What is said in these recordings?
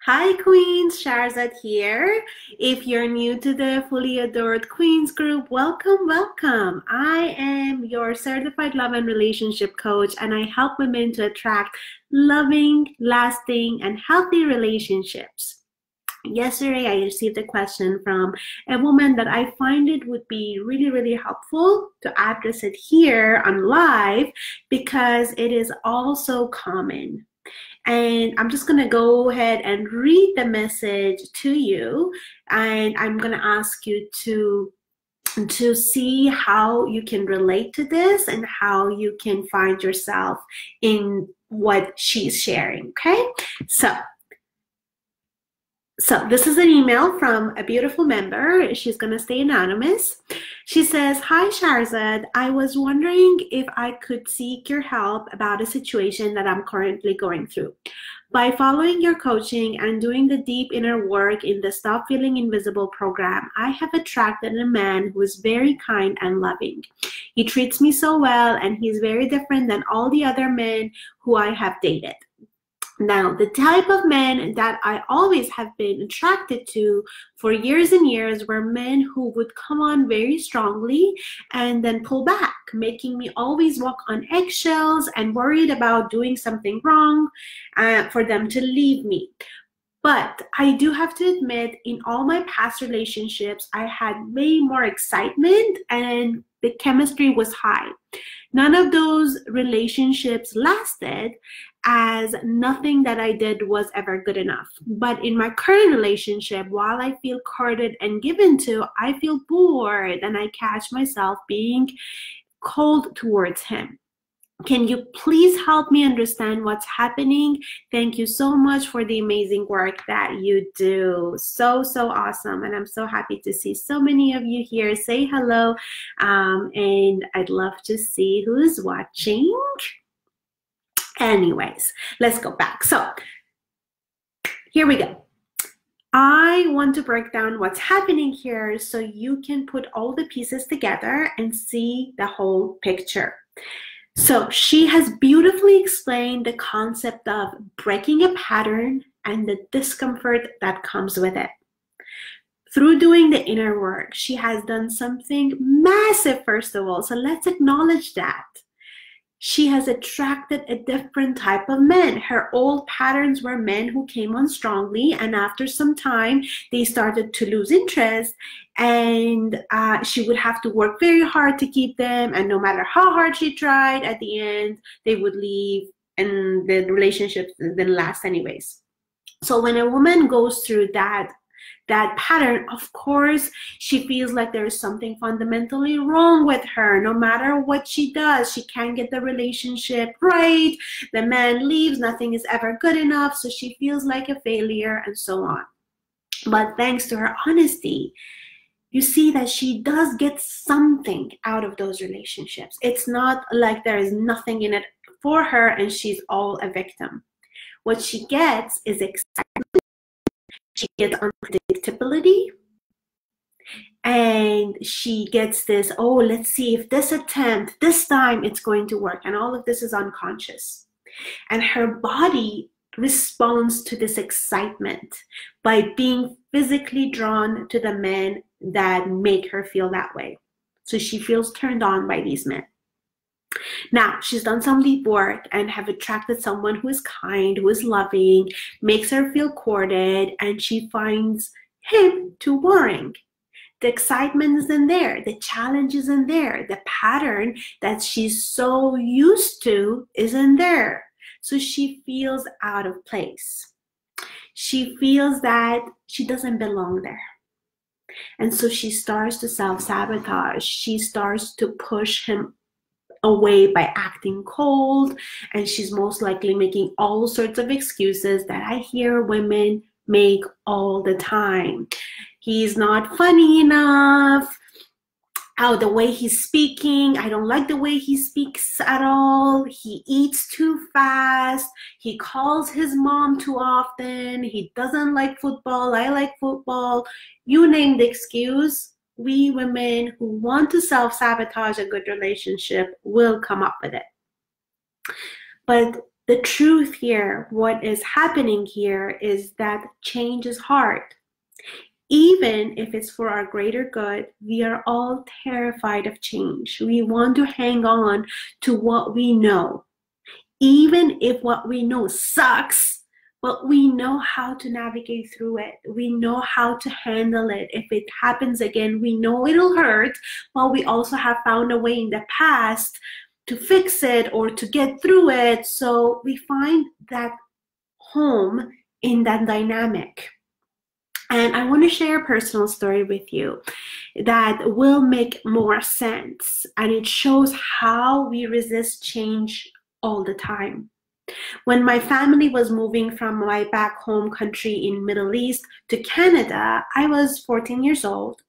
Hi Queens, Sharzad here. If you're new to the Fully Adored Queens group, welcome, welcome. I am your certified love and relationship coach, and I help women to attract loving, lasting, and healthy relationships. Yesterday, I received a question from a woman that I find it would be really, really helpful to address it here on live because it is also common. And I'm just going to go ahead and read the message to you, and I'm going to ask you to see how you can relate to this and how you can find yourself in what she's sharing. Okay, so this is an email from a beautiful member. She's going to stay anonymous. She says, "Hi, Sharzad. I was wondering if I could seek your help about a situation that I'm currently going through. By following your coaching and doing the deep inner work in the Stop Feeling Invisible program, I have attracted a man who is very kind and loving. He treats me so well, and he's very different than all the other men who I have dated. Now, the type of men that I always have been attracted to for years and years were men who would come on very strongly and then pull back, making me always walk on eggshells and worried about doing something wrong for them to leave me. But I do have to admit, in all my past relationships, I had way more excitement and the chemistry was high. None of those relationships lasted, as nothing that I did was ever good enough. But in my current relationship, while I feel courted and given to, I feel bored and I catch myself being cold towards him. Can you please help me understand what's happening? Thank you so much for the amazing work that you do. So awesome. And I'm so happy to see so many of you here. Say hello. And I'd love to see who's watching. Anyways, let's go back. So here we go. I want to break down what's happening here so you can put all the pieces together and see the whole picture. So she has beautifully explained the concept of breaking a pattern and the discomfort that comes with it. Through doing the inner work, she has done something massive, first of all. So let's acknowledge that. She has attracted a different type of men. Her old patterns were men who came on strongly, and after some time, they started to lose interest, and she would have to work very hard to keep them, and no matter how hard she tried, at the end, they would leave, and the relationship didn't last anyways. So when a woman goes through that pattern, of course, she feels like there is something fundamentally wrong with her. No matter what she does, she can't get the relationship right. The man leaves, nothing is ever good enough, so she feels like a failure and so on. But thanks to her honesty, you see that she does get something out of those relationships. It's not like there is nothing in it for her and she's all a victim. What she gets is excitement. She gets unpredictability, and she gets this, oh, let's see if this attempt, this time it's going to work. And all of this is unconscious. And her body responds to this excitement by being physically drawn to the men that make her feel that way. So she feels turned on by these men. Now, she's done some deep work and have attracted someone who is kind, who is loving, makes her feel courted, and she finds him too boring. The excitement isn't there. The challenge isn't there. The pattern that she's so used to isn't there. So she feels out of place. She feels that she doesn't belong there. And so she starts to self-sabotage. She starts to push him away by acting cold, and she's most likely making all sorts of excuses that I hear women make all the time. He's not funny enough. The way he's speaking, I don't like the way he speaks at all. He eats too fast. He calls his mom too often. He doesn't like football. I like football. You name the excuse. We women who want to self-sabotage a good relationship will come up with it. But The truth here, what is happening here, is that change is hard. Even if it's for our greater good, we are all terrified of change. We want to hang on to what we know. Even if what we know sucks, but we know how to navigate through it. We know how to handle it. If it happens again, we know it'll hurt, but we also have found a way in the past to fix it or to get through it. So we find that home in that dynamic. And I want to share a personal story with you that will make more sense. And it shows how we resist change all the time. When my family was moving from my back home country in Middle East to Canada, I was 14 years old.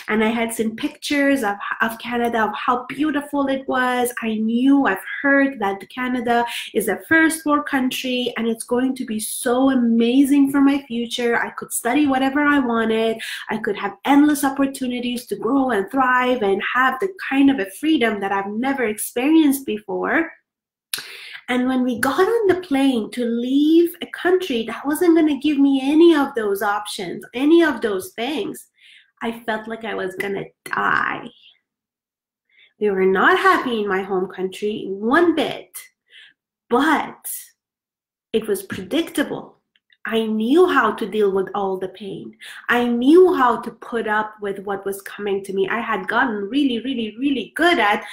And I had seen pictures of Canada, of how beautiful it was. I've heard that Canada is a first world country and it's going to be so amazing for my future. I could study whatever I wanted. I could have endless opportunities to grow and thrive and have the kind of a freedom that I've never experienced before. And when we got on the plane to leave a country that wasn't going to give me any of those options, any of those things, I felt like I was gonna die. We were not happy in my home country one bit, but it was predictable. I knew how to deal with all the pain. I knew how to put up with what was coming to me. I had gotten really, really, really good at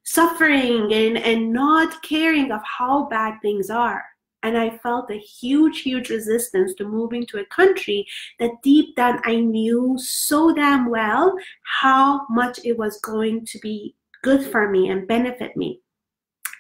suffering and not caring of how bad things are. And I felt a huge, huge resistance to moving to a country that deep down I knew so damn well how much it was going to be good for me and benefit me.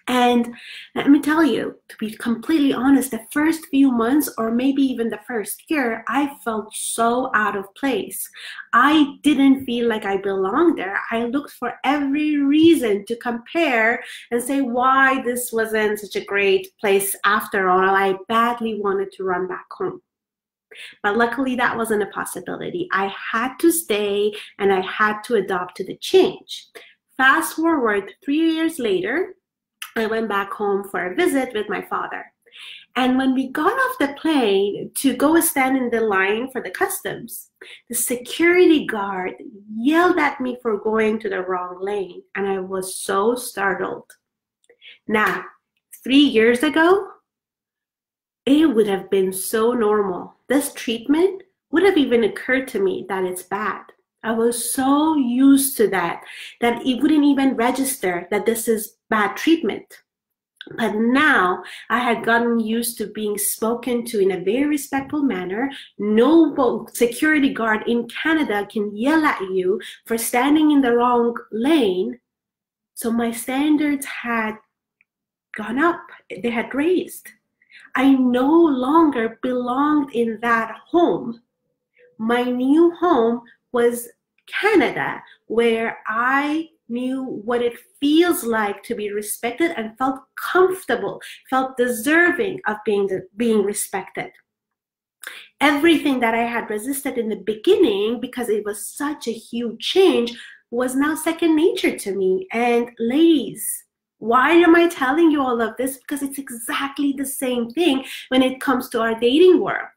And let me tell you, to be completely honest, the first few months or maybe even the first year, I felt so out of place. I didn't feel like I belonged there. I looked for every reason to compare and say why this wasn't such a great place after all. I badly wanted to run back home. But luckily that wasn't a possibility. I had to stay and I had to adapt to the change. Fast forward 3 years later, I went back home for a visit with my father. And when we got off the plane to go stand in the line for the customs, the security guard yelled at me for going to the wrong lane. And I was so startled. Now, 3 years ago, it would have been so normal. This treatment would have even occurred to me that it's bad. I was so used to that it wouldn't even register that this is bad treatment. But now I had gotten used to being spoken to in a very respectful manner. No security guard in Canada can yell at you for standing in the wrong lane. So my standards had gone up. They had raised. I no longer belonged in that home. My new home was Canada, where I knew what it feels like to be respected and felt comfortable, felt deserving of being respected. Everything that I had resisted in the beginning, because it was such a huge change, was now second nature to me. And ladies, why am I telling you all of this? Because it's exactly the same thing when it comes to our dating world.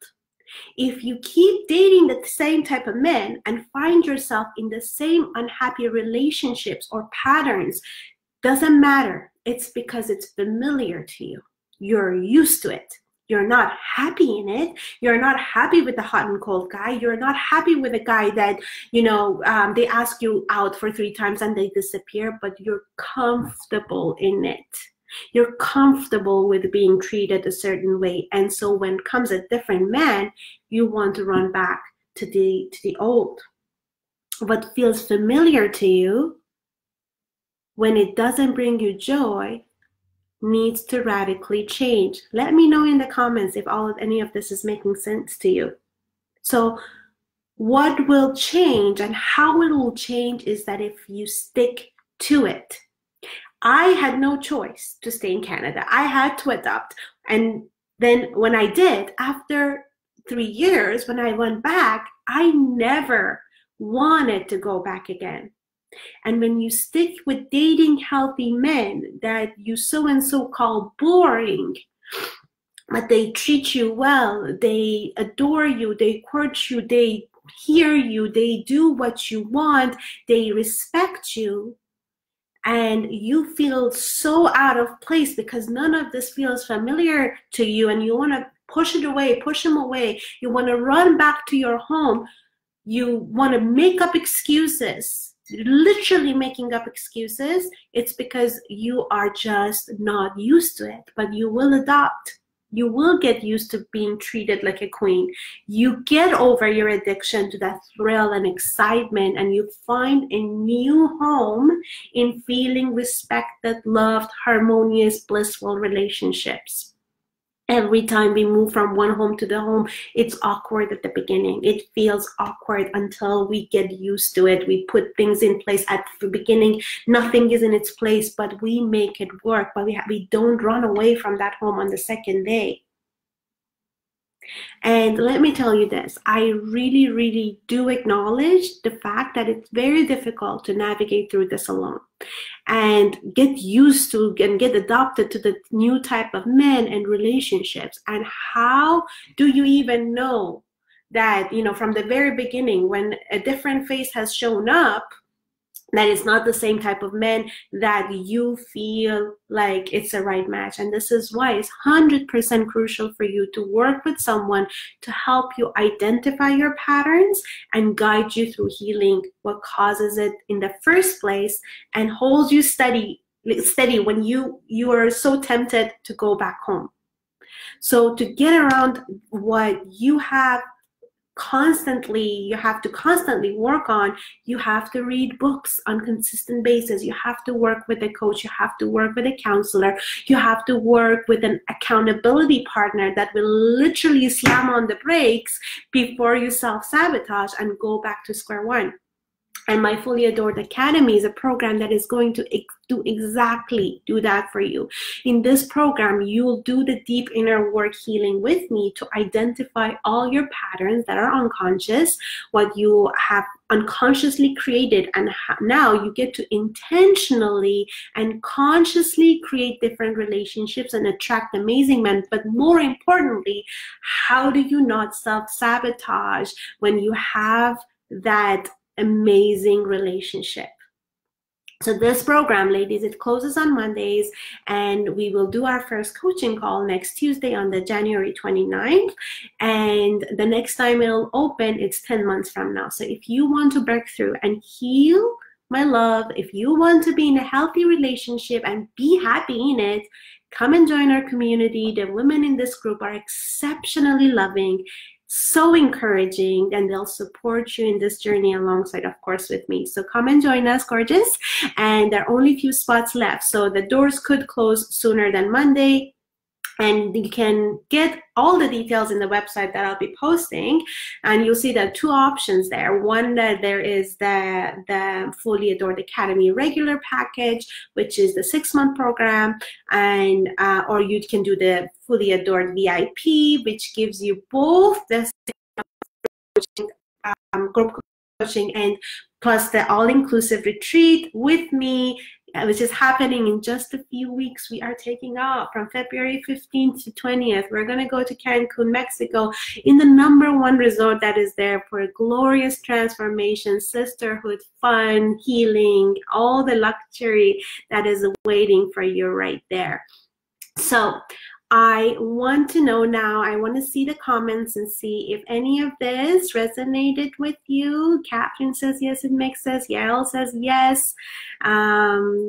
If you keep dating the same type of men and find yourself in the same unhappy relationships or patterns, doesn't matter. It's because it's familiar to you. You're used to it. You're not happy in it. You're not happy with the hot and cold guy. You're not happy with a guy that, they ask you out for 3 times and they disappear, but you're comfortable in it. You're comfortable with being treated a certain way. And so when comes a different man, you want to run back to the old. What feels familiar to you, when it doesn't bring you joy, needs to radically change. Let me know in the comments if any of this is making sense to you. So what will change and how it will change is that if you stick to it. I had no choice to stay in Canada. I had to adopt. And then when I did, after 3 years, when I went back, I never wanted to go back again. And when you stick with dating healthy men that you so and so call boring, but they treat you well, they adore you, they court you, they hear you, they do what you want, they respect you, and you feel so out of place because none of this feels familiar to you, and you want to push it away, push them away, you want to run back to your home, you want to make up excuses, literally making up excuses, it's because you are just not used to it. But you will adopt. You will get used to being treated like a queen. You get over your addiction to that thrill and excitement, and you find a new home in feeling respected, loved, harmonious, blissful relationships. Every time we move from one home to the home, it's awkward at the beginning. It feels awkward until we get used to it. We put things in place at the beginning. Nothing is in its place, but we make it work. But we don't run away from that home on the second day. And let me tell you this, I really, really do acknowledge the fact that it's very difficult to navigate through this alone and get used to and get adopted to the new type of men and relationships. And how do you even know that, you know, from the very beginning, when a different face has shown up, that it's not the same type of men, that you feel like it's a right match? And this is why it's 100% crucial for you to work with someone to help you identify your patterns and guide you through healing what causes it in the first place, and hold you steady when you are so tempted to go back home. So to get around what you have to constantly work on, you have to read books on consistent basis, you have to work with a coach, you have to work with a counselor, you have to work with an accountability partner that will literally slam on the brakes before you self-sabotage and go back to square one. And my Fully Adored Academy is a program that is going to do exactly that for you. In this program, you'll do the deep inner work healing with me to identify all your patterns that are unconscious, what you have unconsciously created, and now you get to intentionally and consciously create different relationships and attract amazing men. But more importantly, how do you not self-sabotage when you have that amazing relationship? So this program, ladies, it closes on Mondays, and we will do our first coaching call next Tuesday on the January 29th. And the next time it'll open, it's 10 months from now. So if you want to break through and heal, my love, if you want to be in a healthy relationship and be happy in it, come and join our community. The women in this group are exceptionally loving, so encouraging, and they'll support you in this journey alongside, of course, with me. So come and join us, gorgeous. And there are only a few spots left, so the doors could close sooner than Monday. And you can get all the details in the website that I'll be posting, and you'll see there are two options there. One, that there is the Fully Adored Academy regular package, which is the 6-month program, and or you can do the Fully Adored VIP, which gives you both the group coaching and plus the all-inclusive retreat with me, which is happening in just a few weeks. We are taking off from February 15th to 20th. We're going to go to Cancun, Mexico, in the #1 resort that is there for a glorious transformation, sisterhood, fun, healing, all the luxury that is waiting for you right there. So I want to know now, I want to see the comments and see if any of this resonated with you. Catherine says, yes, it makes sense. Yael says, yes.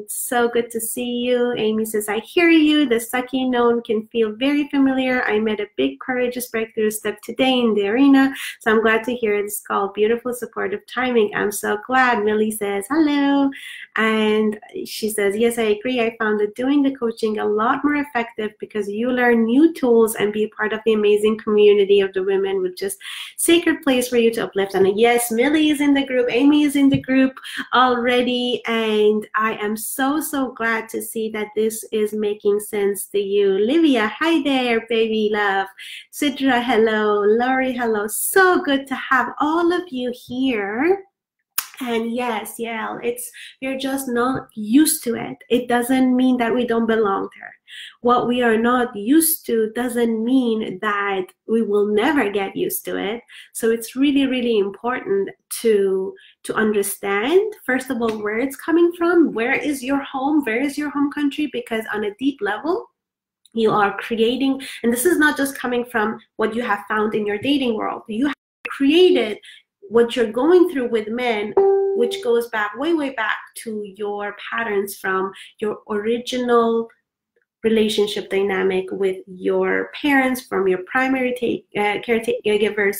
So good to see you. Amy says, I hear you. The sucky known can feel very familiar. I made a big courageous breakthrough step today in the arena. So I'm glad to hear it. It's called beautiful supportive timing. I'm so glad. Millie says, hello. And she says, yes, I agree. I found that doing the coaching a lot more effective because you learn new tools and be a part of the amazing community of the women with just sacred place for you to uplift. And yes, Millie is in the group. Amy is in the group already. And I am so, so glad to see that this is making sense to you. Livia, hi there, baby love. Sidra, hello. Lori, hello. So good to have all of you here. And yes, yeah, it's, we're just not used to it. It doesn't mean that we don't belong there. What we are not used to doesn't mean that we will never get used to it. So it's really, really important to understand, first of all, where it's coming from. Where is your home? Where is your home country? Because on a deep level, you are creating, and this is not just coming from what you have found in your dating world. You have created what you're going through with men, which goes back, way, way back to your patterns from your original relationship dynamic with your parents, from your primary caregivers,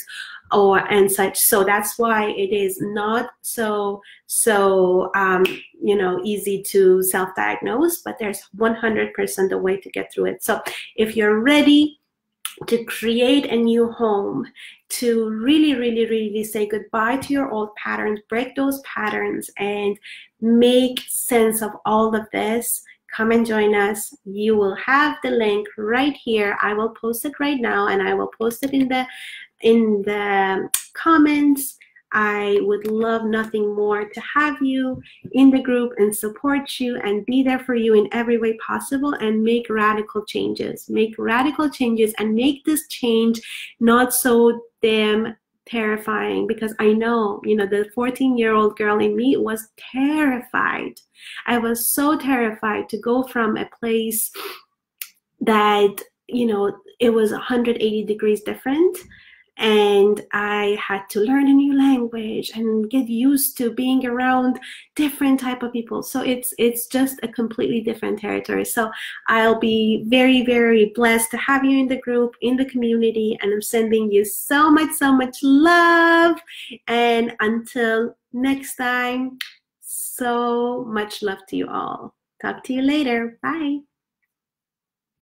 or and such. So that's why it is not so you know, easy to self-diagnose, but there's 100% a way to get through it. So if you're ready to create a new home, to really, really, really say goodbye to your old patterns, break those patterns, and make sense of all of this, come and join us. You will have the link right here. I will post it right now, and I will post it in the comments. I would love nothing more to have you in the group and support you and be there for you in every way possible, and make radical changes. Make radical changes and make this change not so damn terrifying, because I know, you know, the 14-year-old girl in me was terrified. I was so terrified to go from a place that, you know, it was 180 degrees different, and I had to learn a new language and get used to being around different type of people. So it's just a completely different territory. So I'll be very, very blessed to have you in the group, in the community, and I'm sending you so much love. And until next time, so much love to you all. Talk to you later. Bye.